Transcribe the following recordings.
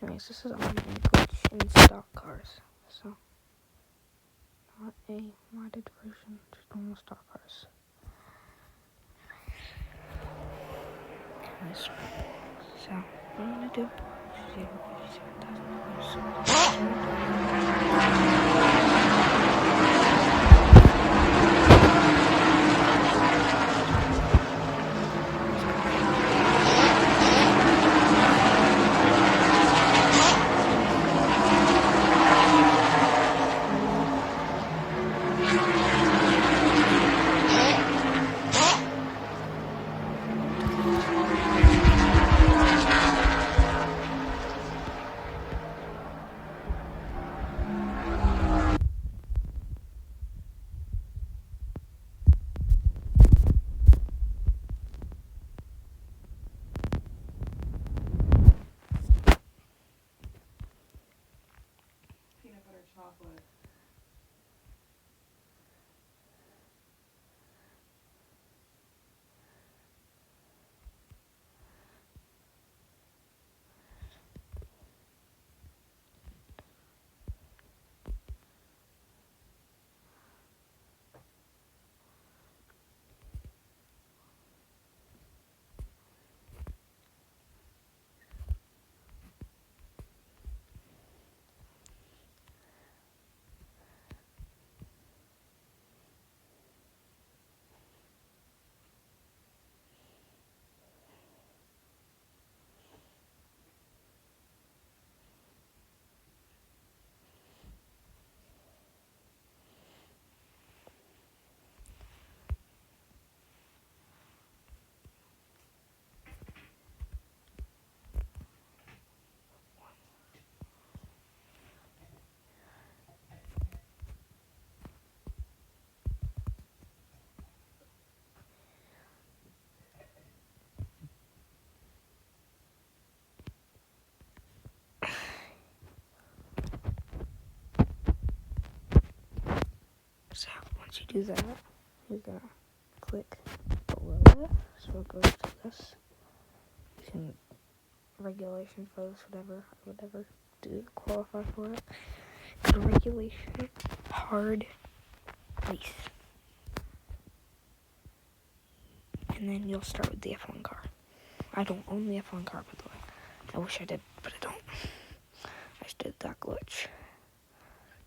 Anyways, this is on a glitch in stock cars, so not a modded version, just normal stock cars. Anyways, so what I'm gonna do? Peanut butter chocolate. So once you do that, you're gonna click below it, so it goes to this. You can regulation for this, whatever, do qualify for it. Go to regulation, hard race, and then you'll start with the F1 car. I don't own the F1 car, by the way. I wish I did, but I don't. I just did that glitch.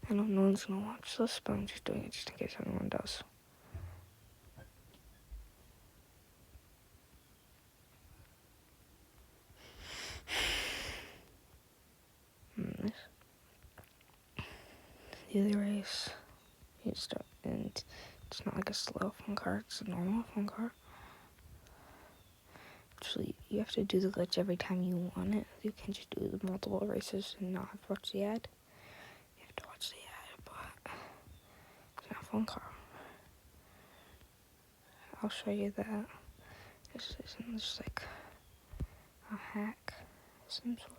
I know no one's gonna watch this, but I'm just doing it just in case anyone does. The other race, you start, and it's not like a slow F1 car, it's a normal F1 car. Actually, you have to do the glitch every time you want it. You can't just do the multiple races and not have to watch the ad. You have to watch the ad, but it's not a F1 car. I'll show you that. This isn't just like a hack of some sort.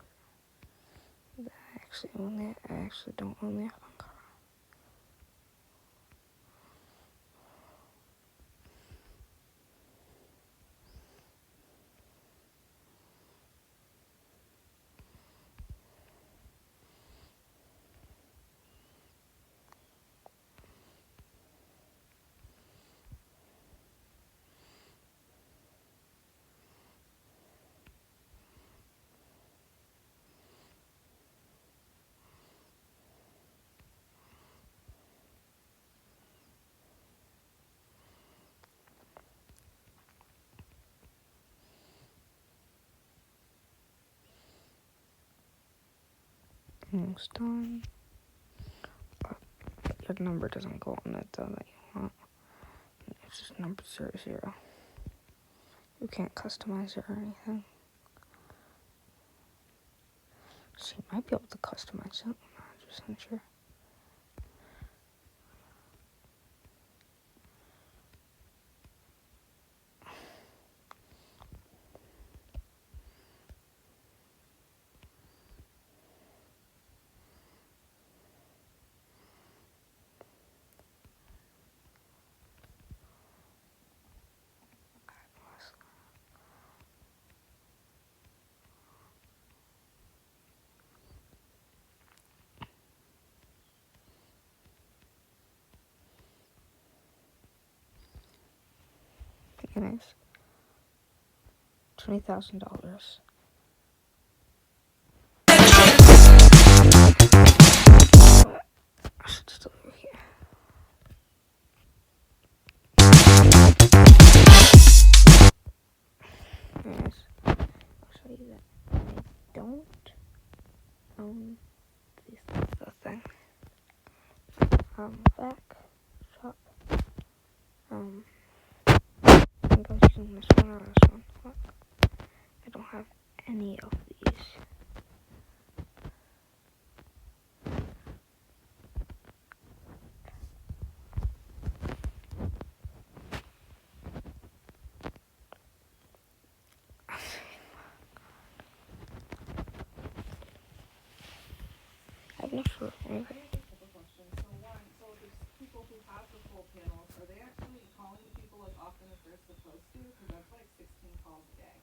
I actually own it. I actually don't own the F1 car. Almost done. But your number doesn't go on it though that you want. It's just number 00. You can't customize it or anything. So you might be able to customize it. I'm not 100% sure. Anyways, $20,000. I should just over here. Anyways, I'll show you that I don't own this thing. Back shop. I think I was using this one or this one. Look, I don't have any of these. I've never. I have a couple questions. So one, so the people who have the full panels, are they actually calling the people as often as they're supposed to? Because that's like 16 calls a day.